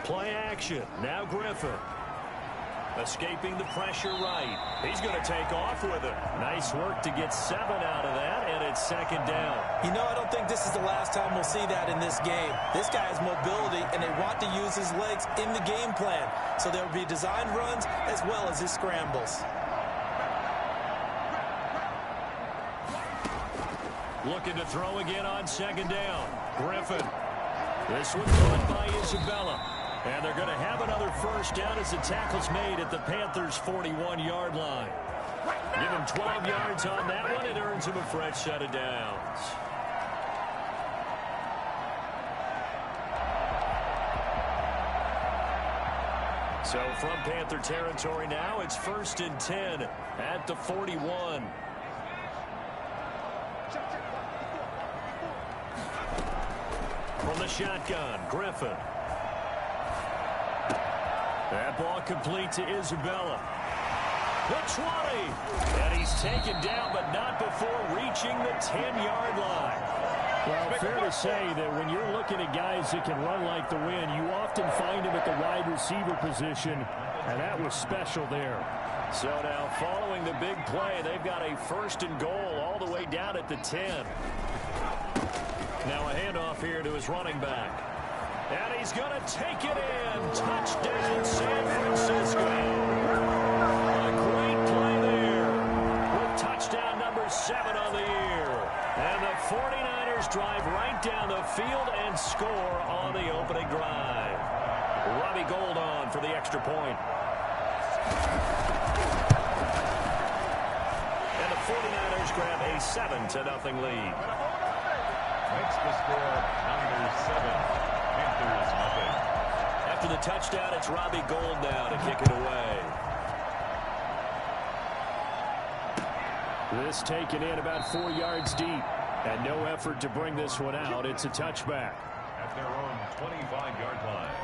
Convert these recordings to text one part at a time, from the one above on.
Play action. Now Griffin. Escaping the pressure right. He's going to take off with it. Nice work to get 7 out of that, and it's second down. You know, I don't think this is the last time we'll see that in this game. This guy has mobility, and they want to use his legs in the game plan. So there will be designed runs as well as his scrambles. Looking to throw again on second down. Griffin. This one caught by Isabella. And they're going to have another first down as the tackle's made at the Panthers' 41-yard line. Give him 12 yards on that one. It earns him a fresh set of downs. So from Panther territory now, it's 1st and 10 at the 41. From the shotgun, Griffin. That ball complete to Isabella. The 20. And he's taken down, but not before reaching the 10-yard line. Well, fair to say that when you're looking at guys that can run like the wind, you often find them at the wide receiver position, and that was special there. So now following the big play, they've got a 1st and goal all the way down at the 10. Now a handoff here to his running back. And he's going to take it in. Touchdown, San Francisco. A great play there with touchdown number 7 on the year. And the 49ers drive right down the field and score on the opening drive. Robbie Gould on for the extra point. And the 49ers grab a 7-0 lead. Makes the score Niners 7. After the touchdown, it's Robbie Gould now to kick it away. This taken in about 4 yards deep. And no effort to bring this one out. It's a touchback. At their own 25-yard line.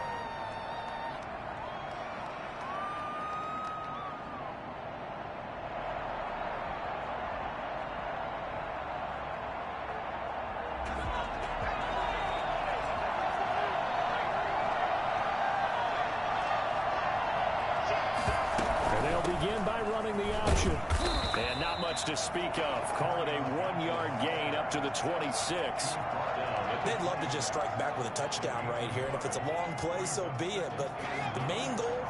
Begin by running the option. And not much to speak of. Call it a 1-yard gain up to the 26. They'd love to just strike back with a touchdown right here. And if it's a long play, so be it. But the main goal,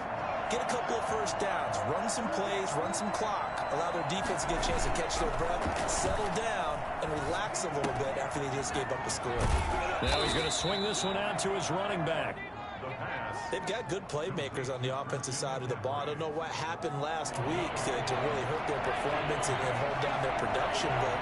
get a couple of first downs. Run some plays, run some clock. Allow their defense to get a chance to catch their breath, settle down, and relax a little bit after they just gave up the score. Now he's going to swing this one out to his running back. They've got good playmakers on the offensive side of the ball. I don't know what happened last week to really hurt their performance and hold down their production, but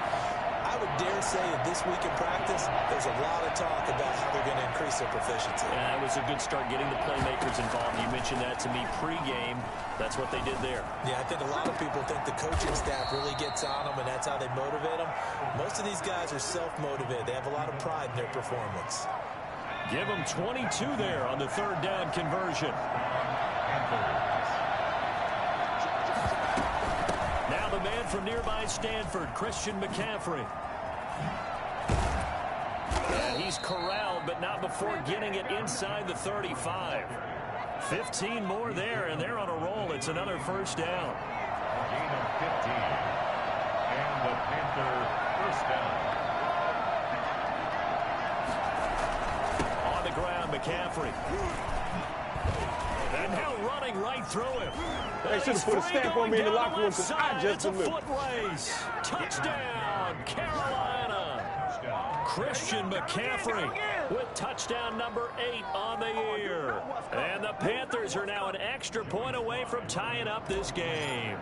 I would dare say that this week in practice, there's a lot of talk about how they're going to increase their proficiency. Yeah, it was a good start getting the playmakers involved. You mentioned that to me pregame. That's what they did there. Yeah, I think a lot of people think the coaching staff really gets on them, and that's how they motivate them. Most of these guys are self-motivated. They have a lot of pride in their performance. Give them 22 there on the 3rd down conversion. Now the man from nearby Stanford, Christian McCaffrey. And he's corralled, but not before getting it inside the 35. 15 more there, and they're on a roll. It's another 1st down. Gain of 15. And the Panther 1st down. Ground, McCaffrey. And now running right through him. They should have put a stamp on me in the locker room because I just a foot race. Touchdown, Carolina. Christian McCaffrey with touchdown number 8 on the year. And the Panthers are now an extra point away from tying up this game.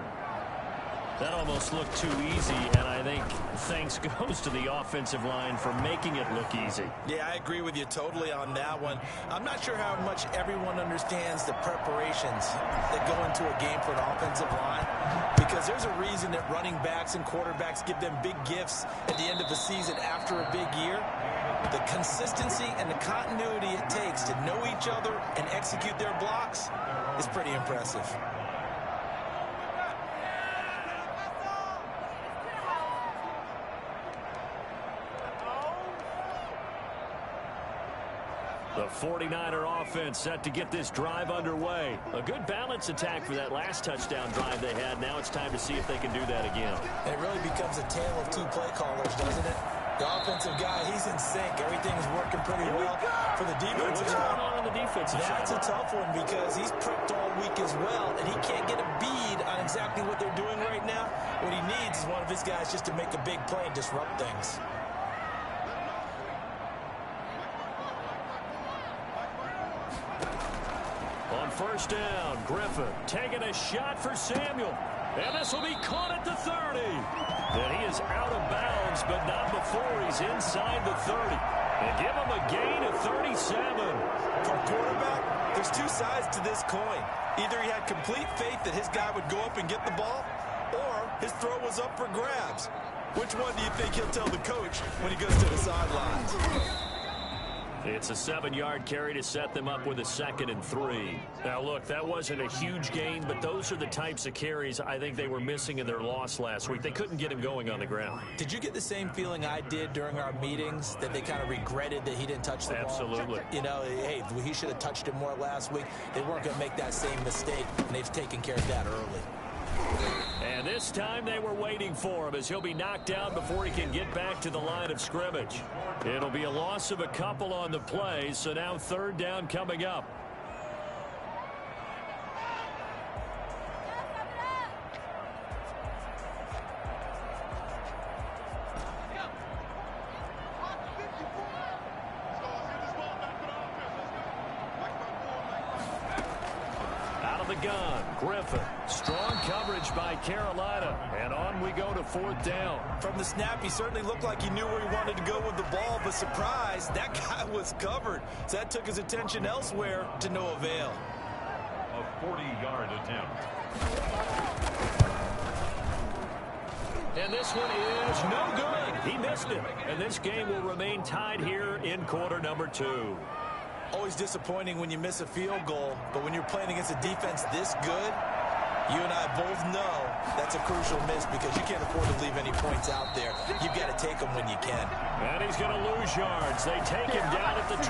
That almost looked too easy, and I think thanks goes to the offensive line for making it look easy. Yeah, I agree with you totally on that one. I'm not sure how much everyone understands the preparations that go into a game for an offensive line, because there's a reason that running backs and quarterbacks give them big gifts at the end of the season after a big year. The consistency and the continuity it takes to know each other and execute their blocks is pretty impressive. The 49er offense set to get this drive underway. A good balance attack for that last touchdown drive they had. Now it's time to see if they can do that again. It really becomes a tale of two play callers, doesn't it? The offensive guy, he's in sync. Everything's working pretty well for the defense. What's going on the defensive side? That's a tough one because he's prepped all week as well, and he can't get a bead on exactly what they're doing right now. What he needs is one of his guys just to make a big play and disrupt things. On first down, Griffin taking a shot for Samuel. And this will be caught at the 30. And he is out of bounds, but not before he's inside the 30. And give him a gain of 37. For a quarterback, there's two sides to this coin. Either he had complete faith that his guy would go up and get the ball, or his throw was up for grabs. Which one do you think he'll tell the coach when he goes to the sidelines? It's a 7-yard carry to set them up with a 2nd and 3. Now, look, that wasn't a huge gain, but those are the types of carries I think they were missing in their loss last week. They couldn't get him going on the ground. Did you get the same feeling I did during our meetings, that they kind of regretted that he didn't touch the ball? Absolutely. You know, hey, he should have touched it more last week. They weren't going to make that same mistake, and they've taken care of that early. And this time they were waiting for him as he'll be knocked down before he can get back to the line of scrimmage. It'll be a loss of a couple on the play, so now 3rd down coming up. Out of the gun, Griffin. Strong coverage by Carolina. And on we go to 4th down. From the snap, he certainly looked like he knew where he wanted to go with the ball, but surprise, that guy was covered. So that took his attention elsewhere to no avail. A 40-yard attempt. And this one is no good. He missed it. And this game will remain tied here in quarter number 2. Always disappointing when you miss a field goal, but when you're playing against a defense this good, you and I both know that's a crucial miss because you can't afford to leave any points out there. You've got to take them when you can. And he's going to lose yards. They take him down at the 26.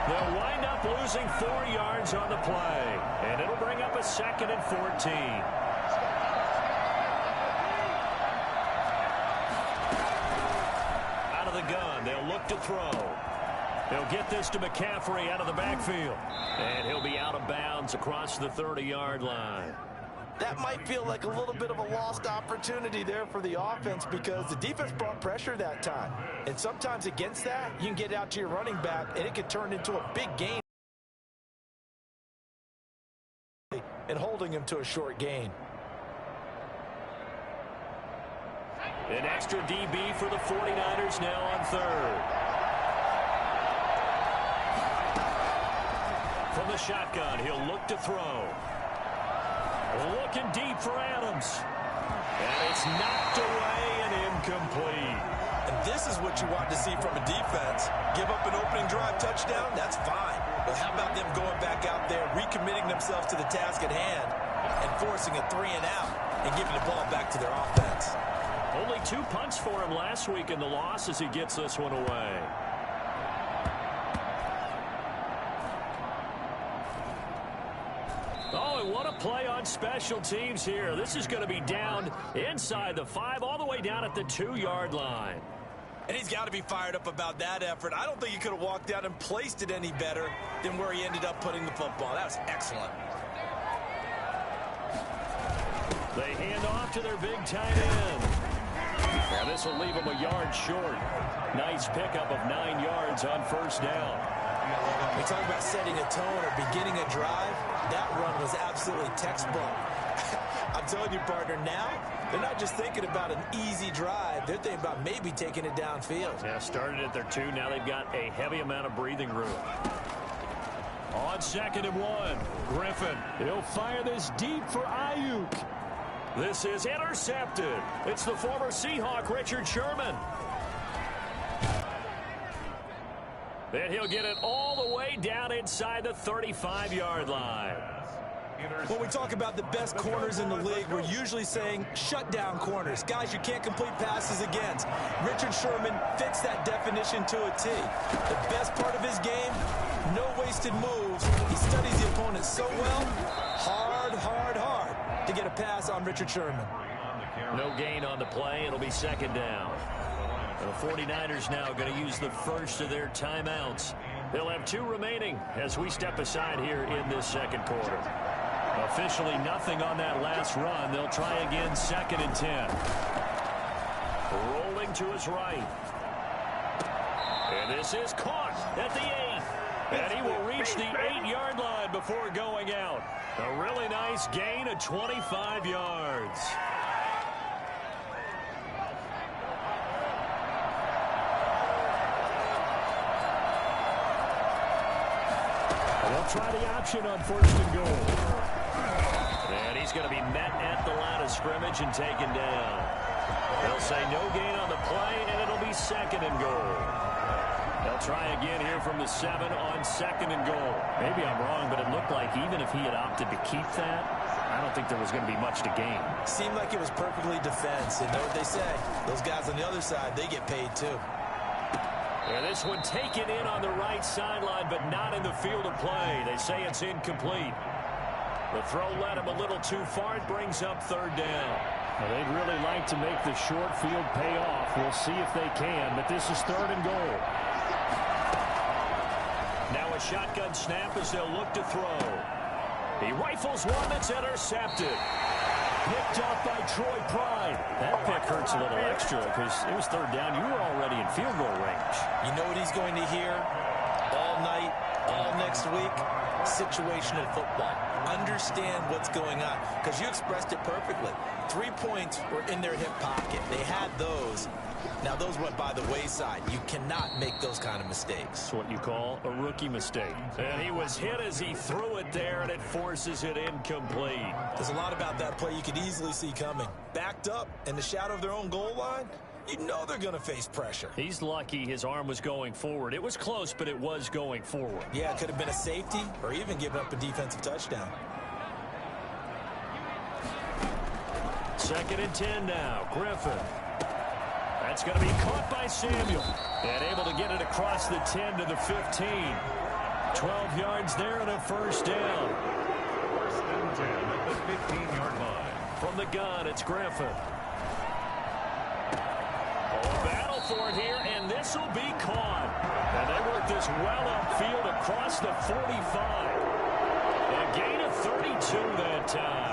They'll wind up losing 4 yards on the play, and it'll bring up a 2nd and 14. Out of the gun, they'll look to throw. They'll get this to McCaffrey out of the backfield. And he'll be out of bounds across the 30-yard line. That might feel like a little bit of a lost opportunity there for the offense because the defense brought pressure that time. And sometimes against that, you can get out to your running back, and it could turn into a big gain and holding him to a short gain. An extra DB for the 49ers now on 3rd. From the shotgun, he'll look to throw. Looking deep for Adams. And it's knocked away and incomplete. And this is what you want to see from a defense. Give up an opening drive touchdown, that's fine. But how about them going back out there, recommitting themselves to the task at hand, and forcing a 3 and out and giving the ball back to their offense? Only 2 punts for him last week in the loss as he gets this one away. Oh, and what a play on special teams here. This is going to be down inside the 5, all the way down at the 2-yard line. And he's got to be fired up about that effort. I don't think he could have walked down and placed it any better than where he ended up putting the football. That was excellent. They hand off to their big tight end. Now this will leave him a yard short. Nice pickup of 9 yards on first down. We talk about setting a tone or beginning a drive. That run was absolutely textbook. I'm telling you, partner, now they're not just thinking about an easy drive. They're thinking about maybe taking it downfield. Yeah, started at their 2. Now they've got a heavy amount of breathing room. On 2nd and 1, Griffin. He'll fire this deep for Ayuk. This is intercepted. It's the former Seahawk, Richard Sherman. Then he'll get it all the way down inside the 35-yard line. When we talk about the best corners in the league, we're usually saying shutdown corners. Guys you can't complete passes against. Richard Sherman fits that definition to a T. The best part of his game, no wasted moves. He studies the opponent so well, hard to get a pass on Richard Sherman. No gain on the play. It'll be second down. The 49ers now going to use the first of their timeouts. They'll have 2 remaining as we step aside here in this second quarter. Officially nothing on that last run. They'll try again, 2nd and 10. Rolling to his right. And this is caught at the 8. And he will reach the 8-yard line before going out. A really nice gain of 25 yards. They'll try the option on 1st and goal. And he's going to be met at the line of scrimmage and taken down. They'll say no gain on the play, and it'll be 2nd and goal. They'll try again here from the 7 on 2nd and goal. Maybe I'm wrong, but it looked like even if he had opted to keep that, I don't think there was going to be much to gain. Seemed like it was perfectly defense. And know what they say? Those guys on the other side, they get paid too. And this one taken in on the right sideline, but not in the field of play. They say it's incomplete. The throw led him a little too far. It brings up 3rd down. Well, they'd really like to make the short field pay off. We'll see if they can, but this is 3rd and goal. Now a shotgun snap as they'll look to throw. He rifles one that's intercepted. Picked up by Troy Pride. That pick hurts a little extra because it was 3rd down. You were already in field goal range. You know what he's going to hear all night, all next week? Situational football. Understand what's going on because you expressed it perfectly. 3 points were in their hip pocket. They had those. Now, those went by the wayside. You cannot make those kind of mistakes. It's what you call a rookie mistake. And he was hit as he threw it there, and it forces it incomplete. There's a lot about that play you could easily see coming. Backed up in the shadow of their own goal line, you know they're going to face pressure. He's lucky his arm was going forward. It was close, but it was going forward. Yeah, it could have been a safety or even given up a defensive touchdown. 2nd and 10 now. Griffin. That's going to be caught by Samuel. And able to get it across the 10 to the 15. 12 yards there and a 1st down. 1st and 10 at the 15-yard line. From the gun, it's Griffin. Oh, battle for it here, and this will be caught. And they work this well upfield across the 45. A gain of 32 that time.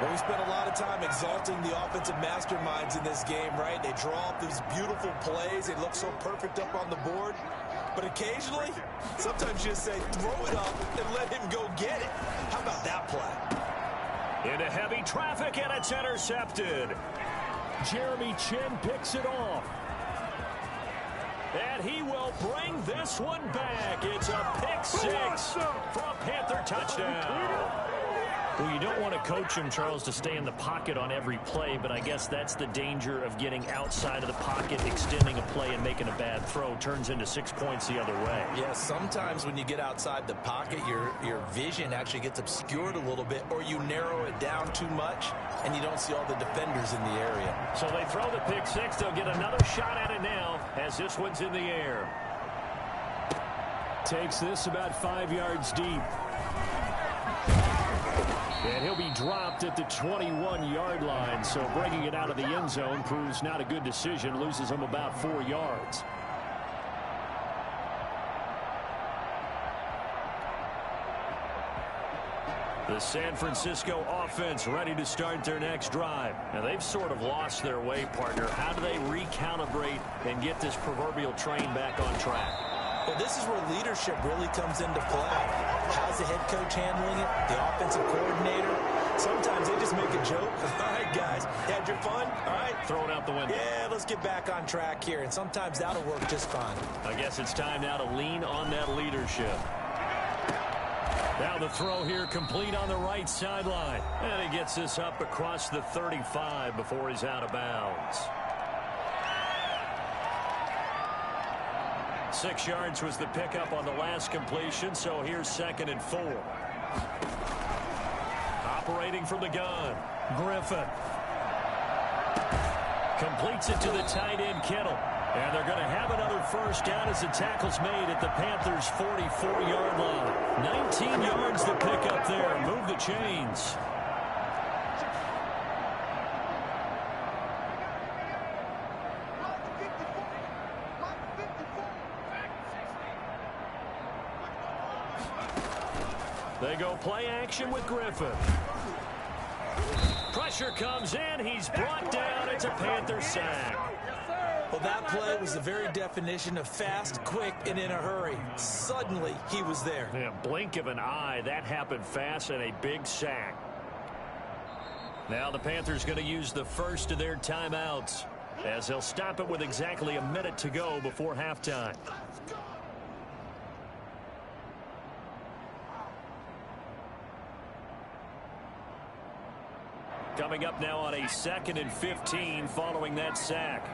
Well, we spent a lot of time exalting the offensive masterminds in this game, right? They draw up these beautiful plays. They look so perfect up on the board. But occasionally, sometimes you just say, throw it up and let him go get it. How about that play? Into heavy traffic, and it's intercepted. Jeremy Chin picks it off. And he will bring this one back. It's a pick 6 for a Panther touchdown. Well, you don't want to coach him, Charles, to stay in the pocket on every play, but I guess that's the danger of getting outside of the pocket, extending a play, and making a bad throw. Turns into 6 points the other way. Yeah, sometimes when you get outside the pocket, your vision actually gets obscured a little bit, or you narrow it down too much, and you don't see all the defenders in the area. So they throw the pick 6. They'll get another shot at it now as this one's in the air. Takes this about 5 yards deep. And he'll be dropped at the 21-yard line, so bringing it out of the end zone proves not a good decision, loses him about 4 yards. The San Francisco offense ready to start their next drive. Now, they've sort of lost their way, partner. How do they recalibrate and get this proverbial train back on track? Well, this is where leadership really comes into play. How's the head coach handling it? The offensive coordinator? Sometimes they just make a joke. All right, guys, you had your fun? All right. Throw it out the window. Yeah, let's get back on track here. And sometimes that'll work just fine. I guess it's time now to lean on that leadership. Now the throw here complete on the right sideline. And he gets this up across the 35 before he's out of bounds. 6 yards was the pickup on the last completion, so here's 2nd and 4. operating from the gun. Griffin completes it to the tight end, Kittle. And they're going to have another first down as the tackle's made at the Panthers' 44-yard line. 19 yards to pick up there. Move the chains. They go play action with Griffin. Pressure comes in. He's brought down. It's a Panther sack. Well, that play was the very definition of fast, quick, and in a hurry. Suddenly, he was there. Yeah, blink of an eye. That happened fast and a big sack. Now the Panthers going to use the first of their timeouts as they'll stop it with exactly a minute to go before halftime. Coming up now on a 2nd and 15 following that sack.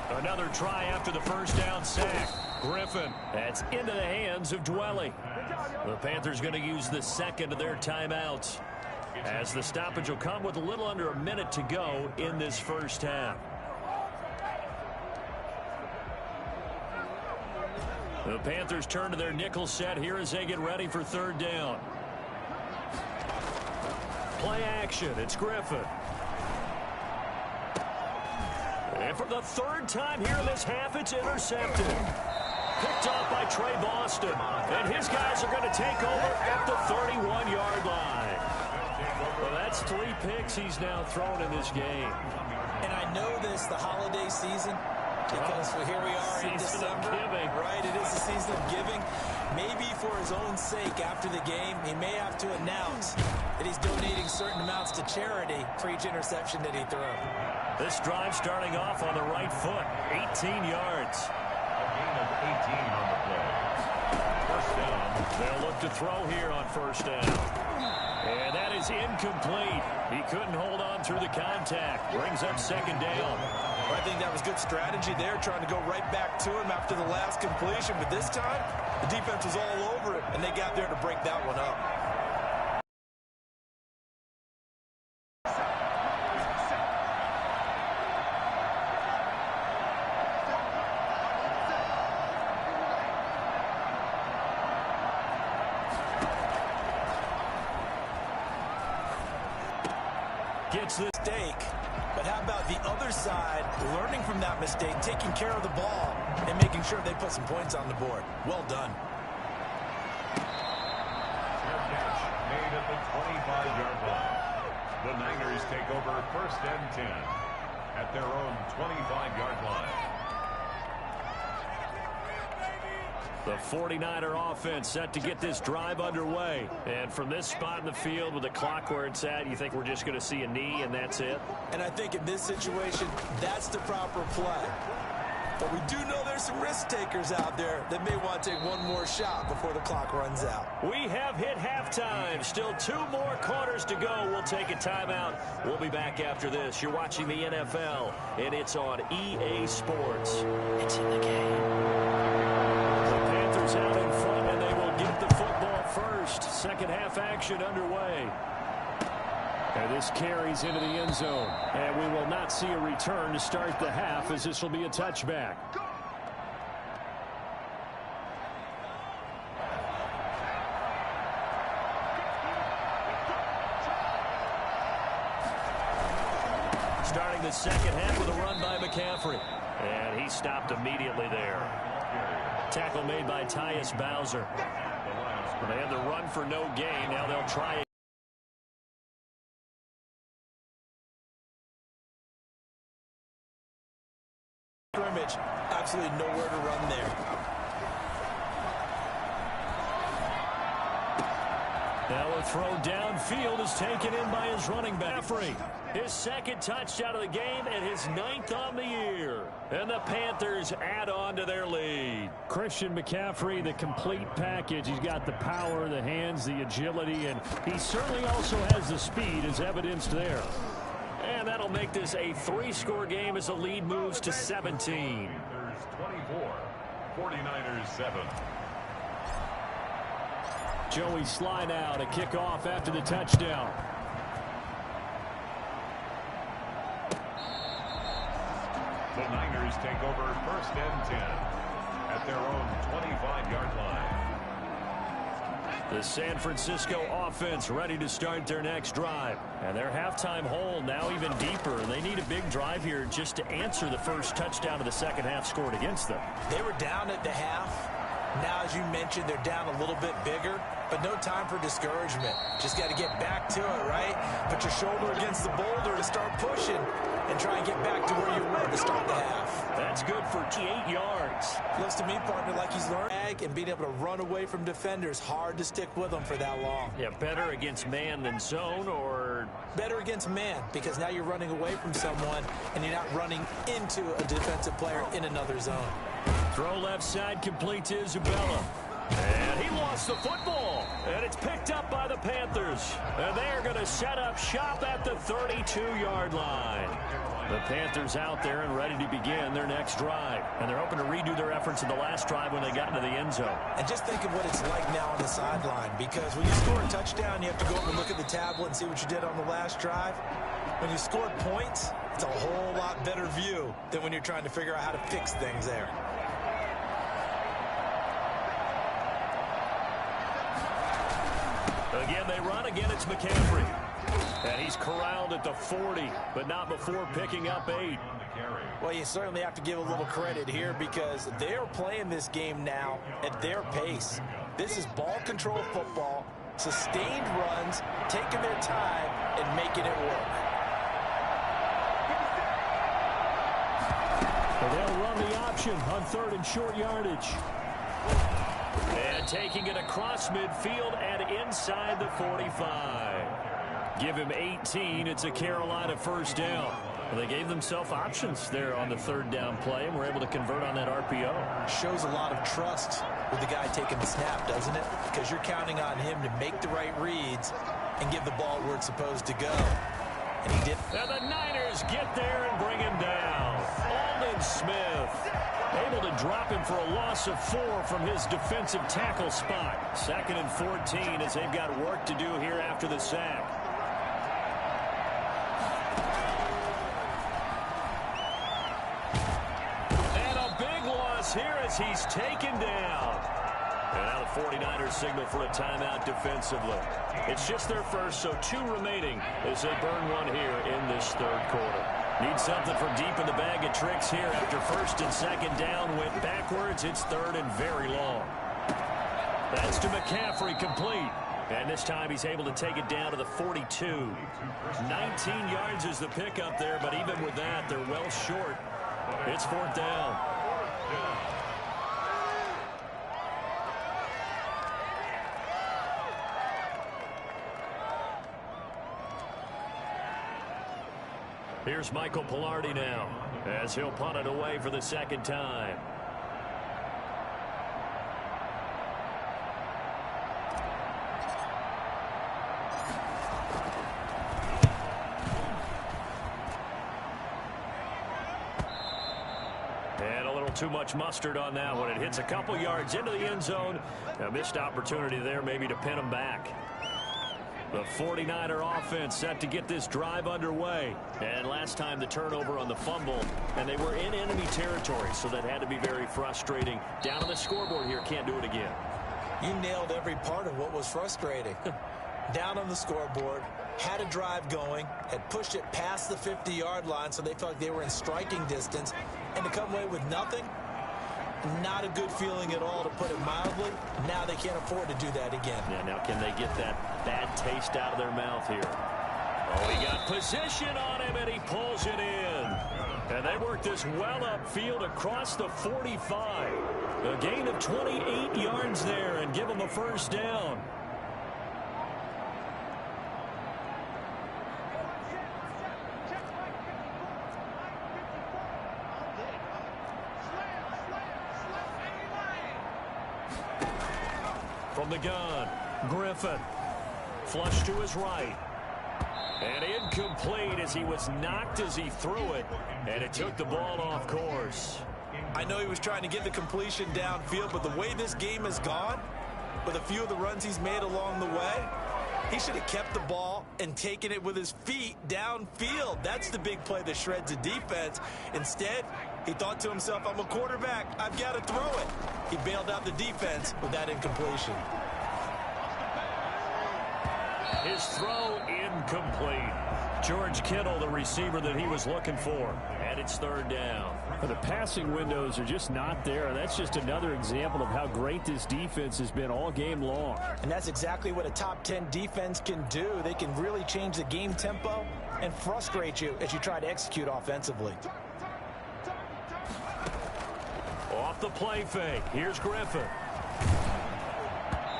Another try after the first down sack. Griffin. That's into the hands of Dwelly. The Panthers going to use the second of their timeouts as the stoppage will come with a little under a minute to go in this first half. The Panthers turn to their nickel set here as they get ready for third down. Play action. It's Griffin. And for the third time here in this half, it's intercepted. Picked off by Trey Boston. And his guys are going to take over at the 31-yard line. Well, that's 3 picks he's now thrown in this game. And I know this, the holiday season, because here we are in December. Right, it is the season of giving. Maybe for his own sake after the game, he may have to announce that he's donating certain amounts to charity for each interception that he threw. This drive starting off on the right foot, 18 yards. A gain of 18 on the play. First down. They'll look to throw here on first down. And that is incomplete. He couldn't hold on through the contact. Brings up second down. Well, I think that was good strategy there, trying to go right back to him after the last completion. But this time, the defense was all over it, and they got there to break that one up. Gets the mistake, but how about the other side learning from that mistake, taking care of the ball, and making sure they put some points on the board? Well done. Fair catch made at the 25-yard line. The Niners take over first and 10 at their own 25-yard line. The 49er offense set to get this drive underway. And from this spot in the field with the clock where it's at, you think we're just going to see a knee and that's it? And I think in this situation, that's the proper play. But we do know there's some risk takers out there that may want to take one more shot before the clock runs out. We have hit halftime. Still 2 more quarters to go. We'll take a timeout. We'll be back after this. You're watching the NFL, and it's on EA Sports. It's in the game. Out in front, and they will get the football first. Second half action underway. And this carries into the end zone. And we will not see a return to start the half, as this will be a touchback. Starting the second half with a run by McCaffrey. And he stopped immediately there. Tackle made by Tyus Bowser. They had the run for no gain. Now they'll try it. Scrimmage, absolutely nowhere to run there. Now a throw downfield is taken in by his running back. His second touchdown of the game and his 9th on the year. And the Panthers add on to their lead. Christian McCaffrey, the complete package. He's got the power, the hands, the agility, and he certainly also has the speed as evidenced there. And that'll make this a 3-score game as the lead moves to 17. Panthers 24, 49ers 7. Joey Sly now to kick off after the touchdown. The Niners take over 1st and 10 at their own 25-yard line. The San Francisco offense ready to start their next drive. And their halftime hole now even deeper. They need a big drive here just to answer the first touchdown of the second half scored against them. They were down at the half. Now, as you mentioned, they're down a little bit bigger, but no time for discouragement. Just got to get back to it, right? Put your shoulder against the boulder and start pushing and try and get back to where you were to start the half. That's good for 8 yards. Looks to me, partner, like he's learned and being able to run away from defenders. Hard to stick with them for that long. Yeah, better against man than zone, or better against man, because now you're running away from someone and you're not running into a defensive player in another zone. Throw left side complete to Isabella. And he lost the football. And it's picked up by the Panthers. And they're going to set up shop at the 32-yard line. The Panthers out there and ready to begin their next drive. And they're hoping to redo their efforts in the last drive when they got into the end zone. And just think of what it's like now on the sideline. Because when you score a touchdown, you have to go up and look at the tablet and see what you did on the last drive. When you scored points, it's a whole lot better view than when you're trying to figure out how to fix things there. Again, they run. Again, it's McCaffrey. And he's corralled at the 40, but not before picking up 8. Well, you certainly have to give a little credit here because they're playing this game now at their pace. This is ball control football, sustained runs, taking their time and making it work. And they'll run the option on 3rd and short yardage. And taking it across midfield and inside the 45. Give him 18. It's a Carolina first down. Well, they gave themselves options there on the 3rd down play, and were able to convert on that RPO. Shows a lot of trust with the guy taking the snap, doesn't it? Because you're counting on him to make the right reads and give the ball where it's supposed to go. And he did. And the Niners get there and bring him down. Aldon Smith able to drop him for a loss of 4 from his defensive tackle spot. 2nd and 14 as they've got work to do here after the sack. And a big loss here as he's taken down. And now the 49ers signal for a timeout defensively. It's just their first, so 2 remaining as they burn one here in this 3rd quarter. Need something from deep in the bag of tricks here after 1st and 2nd down went backwards. It's 3rd and very long. That's to McCaffrey, complete. And this time he's able to take it down to the 42. 19 yards is the pickup there, but even with that, they're well short. It's 4th down. Here's Michael Pilardi now as he'll punt it away for the 2nd time. And a little too much mustard on that one. It hits a couple yards into the end zone. A missed opportunity there maybe to pin him back. The 49er offense set to get this drive underway. And last time the turnover on the fumble, and they were in enemy territory, so that had to be very frustrating. Down on the scoreboard here, can't do it again. You nailed every part of what was frustrating. Down on the scoreboard, had a drive going, had pushed it past the 50-yard line, so they felt like they were in striking distance, and to come away with nothing, not a good feeling at all, to put it mildly. Now they can't afford to do that again. Yeah, now can they get that bad taste out of their mouth here? Oh, he got position on him, and he pulls it in. And they work this well upfield across the 45. A gain of 28 yards there and give them a first down. From the gun, Griffin. Flush to his right. And incomplete as he was knocked as he threw it. And it took the ball off course. I know he was trying to get the completion downfield, but the way this game has gone, with a few of the runs he's made along the way. He should have kept the ball and taken it with his feet downfield. That's the big play that shreds the defense. Instead, he thought to himself, I'm a quarterback. I've got to throw it. He bailed out the defense with that incompletion. His throw incomplete. George Kittle, the receiver that he was looking for. And it's third down. The passing windows are just not there. That's just another example of how great this defense has been all game long. And that's exactly what a top 10 defense can do. They can really change the game tempo and frustrate you as you try to execute offensively. Off the play fake. Here's Griffin.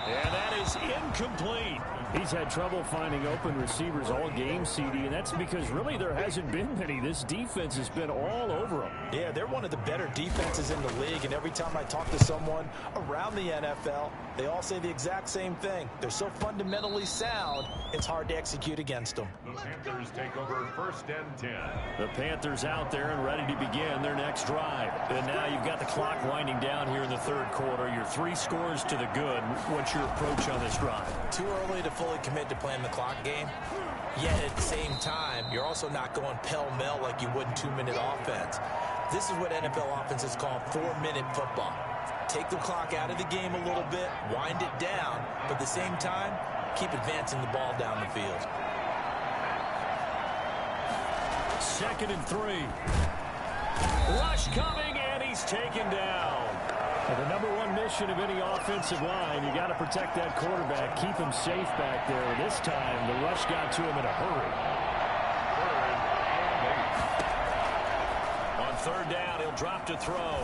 And that is incomplete. He's had trouble finding open receivers all game, CD, and that's because really there hasn't been many. This defense has been all over them. Yeah, they're one of the better defenses in the league, and every time I talk to someone around the NFL, they all say the exact same thing. They're so fundamentally sound, it's hard to execute against them. The Panthers take over first and 10. The Panthers out there and ready to begin their next drive. And now you've got the clock winding down here in the third quarter. You're 3 scores to the good. What's your approach on this drive? Too early to fully commit to playing the clock game. Yet at the same time, you're also not going pell-mell like you would in 2-minute offense. This is what NFL offenses call 4-minute football. Take the clock out of the game a little bit, wind it down, but at the same time, keep advancing the ball down the field. 2nd and 3. Rush coming, and he's taken down. The number one mission of any offensive line, you got to protect that quarterback, keep him safe back there. This time, the rush got to him in a hurry. On 3rd down, he'll drop to throw.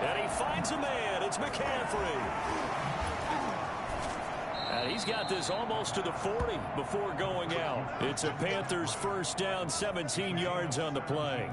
And he finds a man. It's McCaffrey. And he's got this almost to the 40 before going out. It's a Panthers first down, 17 yards on the play.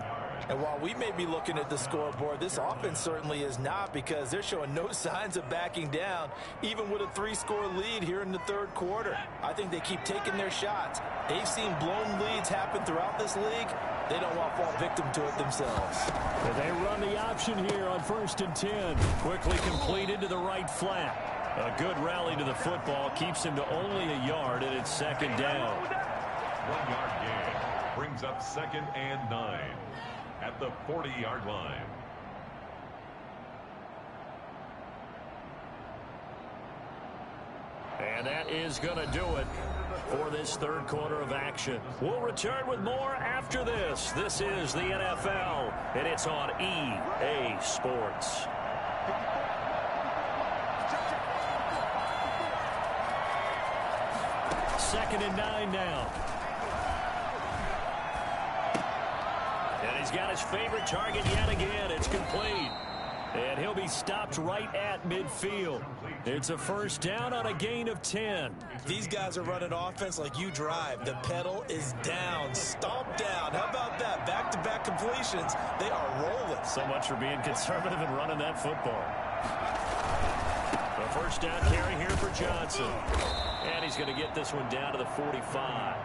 And while we may be looking at the scoreboard, this offense certainly is not, because they're showing no signs of backing down, even with a 3-score lead here in the third quarter. I think they keep taking their shots. They've seen blown leads happen throughout this league. They don't want to fall victim to it themselves. But they run the option here on 1st and 10. Quickly completed to the right flat. A good rally to the football keeps him to only a yard, and it's 2nd down. 1-yard gain brings up 2nd and 9 at the 40-yard line. And that is going to do it for this third quarter of action. We'll return with more after this. This is the NFL, and it's on EA Sports. Second and 9 now. And he's got his favorite target yet again. It's complete. And he'll be stopped right at midfield. It's a first down on a gain of 10. These guys are running offense like you drive. The pedal is down. Stomp down. How about that? Back-to-back completions. They are rolling. So much for being conservative and running that football. The first down carry here for Johnson. And he's going to get this one down to the 45.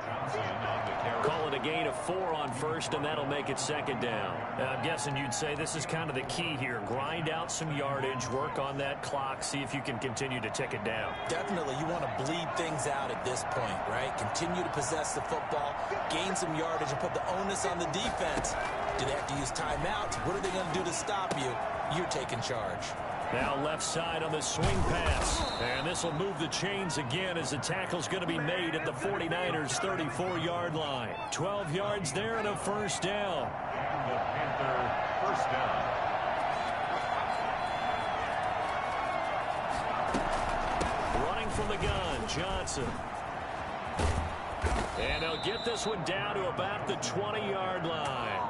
Call it a gain of 4 on first, and that'll make it 2nd down. I'm guessing you'd say this is kind of the key here. Grind out some yardage, work on that clock, see if you can continue to tick it down. Definitely, you want to bleed things out at this point, right? Continue to possess the football, gain some yardage, and put the onus on the defense. Do they have to use timeouts? What are they going to do to stop you? You're taking charge. Now left side on the swing pass. And this will move the chains again as the tackle's going to be made at the 49ers' 34-yard line. 12 yards there and a first down. And the Panther first down. Running from the gun, Johnson. And they'll get this one down to about the 20-yard line.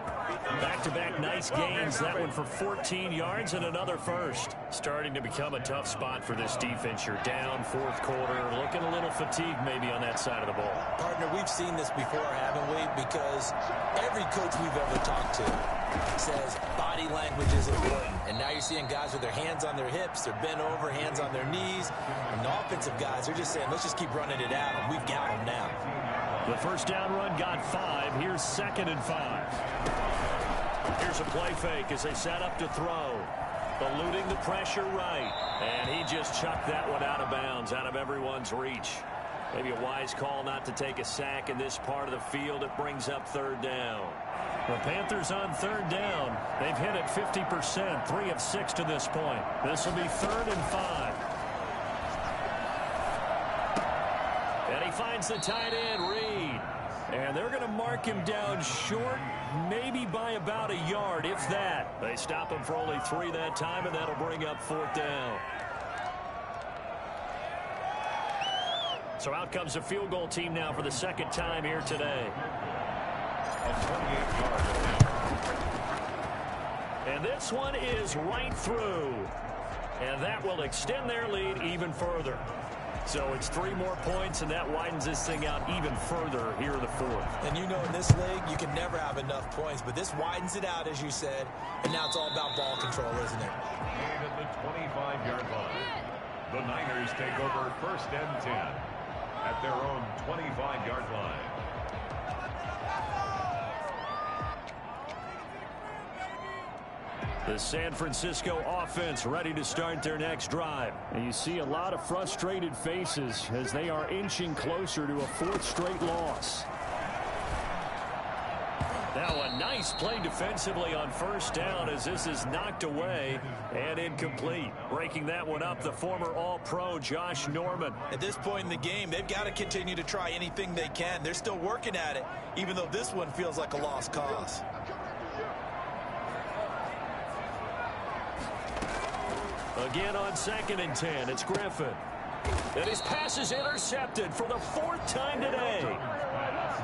Back-to-back nice gains. That one for 14 yards and another first. Starting to become a tough spot for this defense. You're down fourth quarter. Looking a little fatigued maybe on that side of the ball. Partner, we've seen this before, haven't we? Because every coach we've ever talked to says body language is important. And now you're seeing guys with their hands on their hips. They're bent over, hands on their knees. And the offensive guys are just saying, let's just keep running it out. And we've got them now. The first down run got 5. Here's 2nd and 5. Here's a play fake as they set up to throw. Eluding the pressure right. And he just chucked that one out of bounds, out of everyone's reach. Maybe a wise call not to take a sack in this part of the field. It brings up third down. The Panthers on third down. They've hit it 50%, 3 of 6 to this point. This will be 3rd and 5. And he finds the tight end, Reed. And they're going to mark him down short, maybe by about a yard, if that. They stop him for only 3 that time, and that'll bring up 4th down. So out comes the field goal team now for the 2nd time here today. And this one is right through. And that will extend their lead even further. So it's 3 more points, and that widens this thing out even further here in the 4th. And you know, in this league, you can never have enough points, but this widens it out, as you said, and now it's all about ball control, isn't it? And at the 25-yard line, the Niners take over 1st and 10 at their own 25-yard line. The San Francisco offense ready to start their next drive. And you see a lot of frustrated faces as they are inching closer to a 4th straight loss. Now a nice play defensively on 1st down as this is knocked away and incomplete. Breaking that one up, the former All-Pro Josh Norman. At this point in the game, they've got to continue to try anything they can. They're still working at it, even though this one feels like a lost cause. Again on 2nd and 10, it's Griffin. And his pass is intercepted for the 4th time today.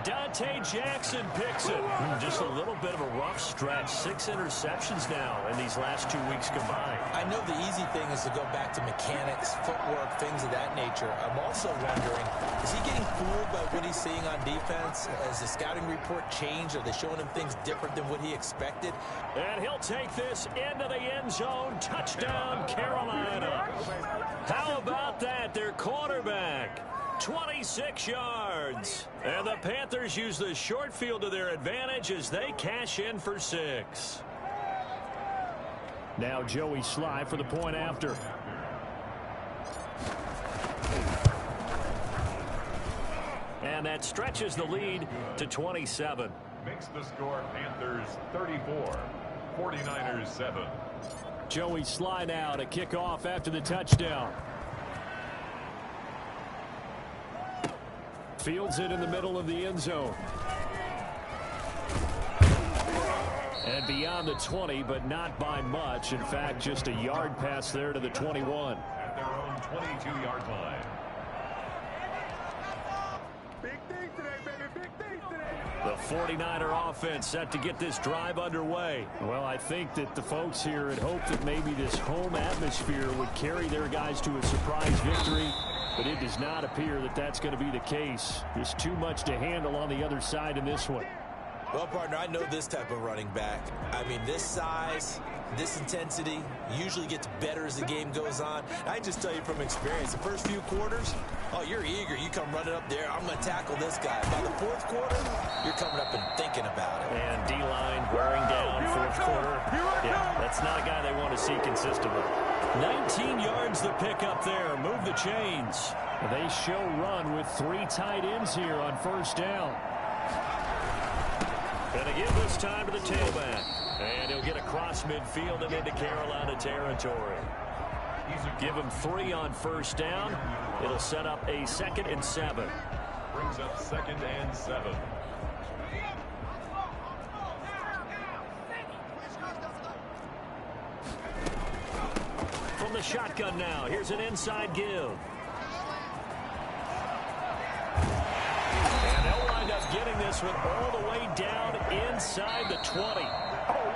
Dante Jackson picks it. Just a little bit of a rough stretch. 6 interceptions now in these last 2 weeks combined. I know the easy thing is to go back to mechanics, footwork, things of that nature. I'm also wondering, is he getting fooled by what he's seeing on defense? Has the scouting report changed? Are they showing him things different than what he expected? And he'll take this into the end zone. Touchdown, Carolina. How about that? Their quarterback. 26 yards. And the Panthers use the short field to their advantage as they cash in for 6. Now Joey Sly for the point after. And that stretches the lead to 27. Makes the score Panthers 34, 49ers 7. Joey Sly now to kick off after the touchdown. Fields it in the middle of the end zone. And beyond the 20, but not by much. In fact, just a yard pass there to the 21. At their own 22-yard line. The 49er offense set to get this drive underway. Well, I think that the folks here had hoped that maybe this home atmosphere would carry their guys to a surprise victory. But it does not appear that that's going to be the case. There's too much to handle on the other side in this one. Well, partner, I know this type of running back. I mean, this size, this intensity usually gets better as the game goes on. I just tell you from experience, the first few quarters, oh, you're eager. You come running up there. I'm going to tackle this guy. By the 4th quarter, you're coming up and thinking about it. And D-line wearing down 4th quarter. Yeah, that's not a guy they want to see consistently. 19 yards the pick up there. Move the chains. They show run with 3 tight ends here on 1st down. And again this time to the tailback. And he'll get across midfield and into Carolina territory. Give him 3 on 1st down. It'll set up a 2nd and 7. Brings up 2nd and 7. From the shotgun now, here's an inside give. And they'll wind up getting this one all the way down inside the 20.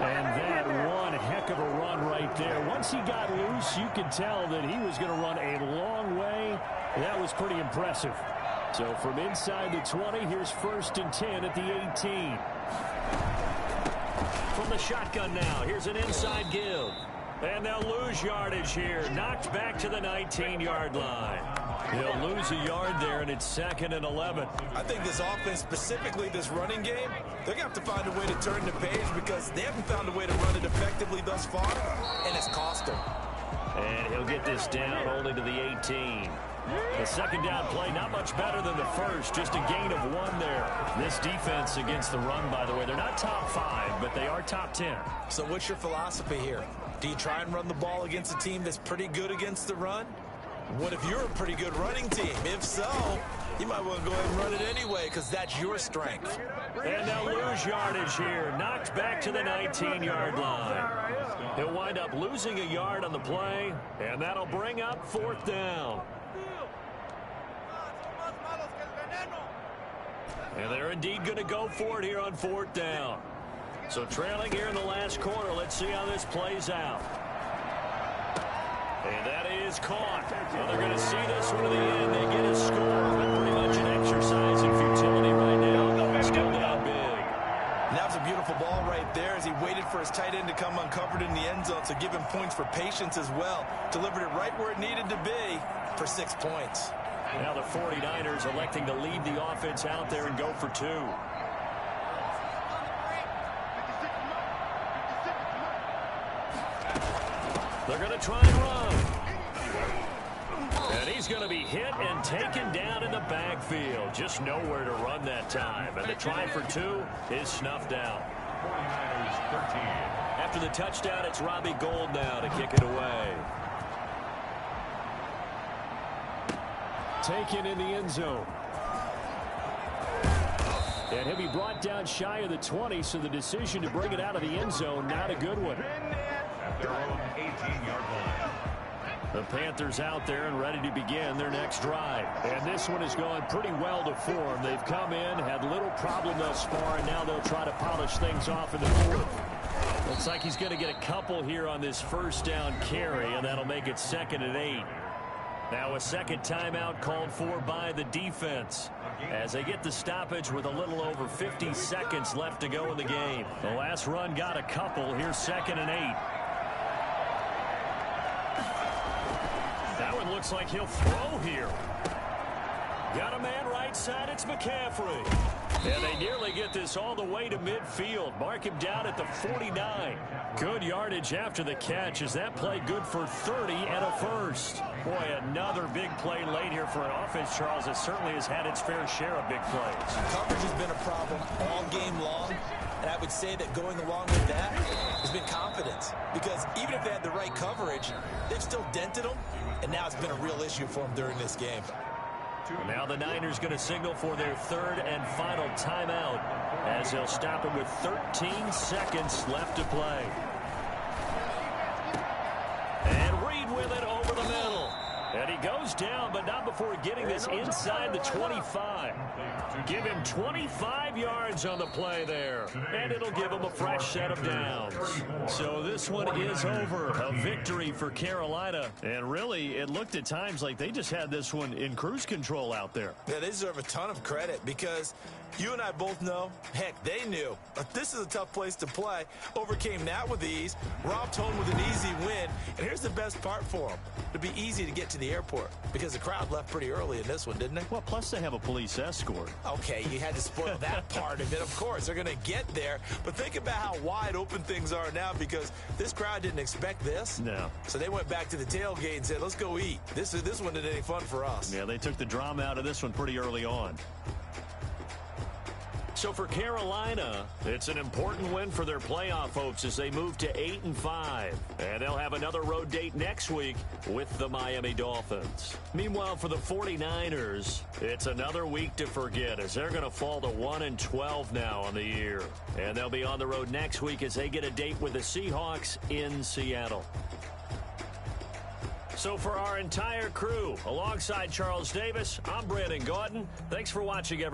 And that one heck of a run right there. Once he got loose, you could tell that he was going to run a long way. That was pretty impressive. So from inside the 20, here's 1st and 10 at the 18. From the shotgun now, here's an inside give. And they'll lose yardage here. Knocked back to the 19-yard line. They'll lose a yard there, and it's 2nd and 11. I think this offense, specifically this running game, they're going to have to find a way to turn the page because they haven't found a way to run it effectively thus far, and it's cost them. And he'll get this down only to the 18. The second down play, not much better than the first, just a gain of 1 there. This defense against the run, by the way, they're not top 5, but they are top 10. So what's your philosophy here? Do you try and run the ball against a team that's pretty good against the run? What if you're a pretty good running team? If so, you might want to go ahead and run it anyway because that's your strength. And they'll lose yardage here. Knocked back to the 19-yard line. He'll wind up losing a yard on the play, and that'll bring up 4th down. And they're indeed going to go for it here on 4th down. So trailing here in the last quarter, let's see how this plays out. And that is caught. Well, they're going to see this one to the end. They get a score, but pretty much an exercise in futility right now. Still down big. And that was a beautiful ball right there as he waited for his tight end to come uncovered in the end zone, so give him points for patience as well. Delivered it right where it needed to be for 6 points. Now the 49ers electing to leave the offense out there and go for 2. They're going to try and run. And he's going to be hit and taken down in the backfield. Just nowhere to run that time. And the try for 2 is snuffed out. 49ers 13. After the touchdown, it's Robbie Gould now to kick it away. Taken in the end zone. And he'll be brought down shy of the 20, so the decision to bring it out of the end zone, not a good one. At their own 18-yard line. The Panthers out there and ready to begin their next drive. And this one is going pretty well to form. They've come in, had little problem thus far, and now they'll try to polish things off in the 4th. Looks like he's going to get a couple here on this first down carry, and that'll make it 2nd and 8. Now a second timeout called for by the defense as they get the stoppage with a little over 50 seconds left to go in the game. The last run got a couple. Here's 2nd and 8. That one looks like he'll throw here. Got a man right side. It's McCaffrey. And they nearly get this all the way to midfield. Mark him down at the 49. Good yardage after the catch. Is that play good for 30 and a first? Boy, another big play late here for an offense, Charles, that certainly has had its fair share of big plays. Coverage has been a problem all game long. And I would say that going along with that has been confidence. Because even if they had the right coverage, they've still dented them. And now it's been a real issue for them during this game. Now the Niners going to signal for their 3rd and final timeout as they'll stop it with 13 seconds left to play. And Reed with it over the middle. And he goes down, but not before getting this inside the 25. Give him 25 yards on the play there. And it'll give him a fresh set of downs. So this one is over. A victory for Carolina. And really, it looked at times like they just had this one in cruise control out there. Yeah, they deserve a ton of credit because you and I both know, heck, they knew. This is a tough place to play. Overcame that with ease. Robbed home with an easy win. And here's the best part for them. It'd be easy to get to the airport because the crowd left pretty early in this one, didn't they? Well, plus they have a police escort. Okay, you had to spoil that part of it. Of course, they're going to get there. But think about how wide open things are now because this crowd didn't expect this. No. So they went back to the tailgate and said, let's go eat. This one isn't any fun for us. Yeah, they took the drama out of this one pretty early on. So for Carolina, it's an important win for their playoff hopes as they move to 8-5. And they'll have another road date next week with the Miami Dolphins. Meanwhile, for the 49ers, it's another week to forget as they're going to fall to 1-12 now on the year. And they'll be on the road next week as they get a date with the Seahawks in Seattle. So for our entire crew, alongside Charles Davis, I'm Brandon Gaudin. Thanks for watching, everyone.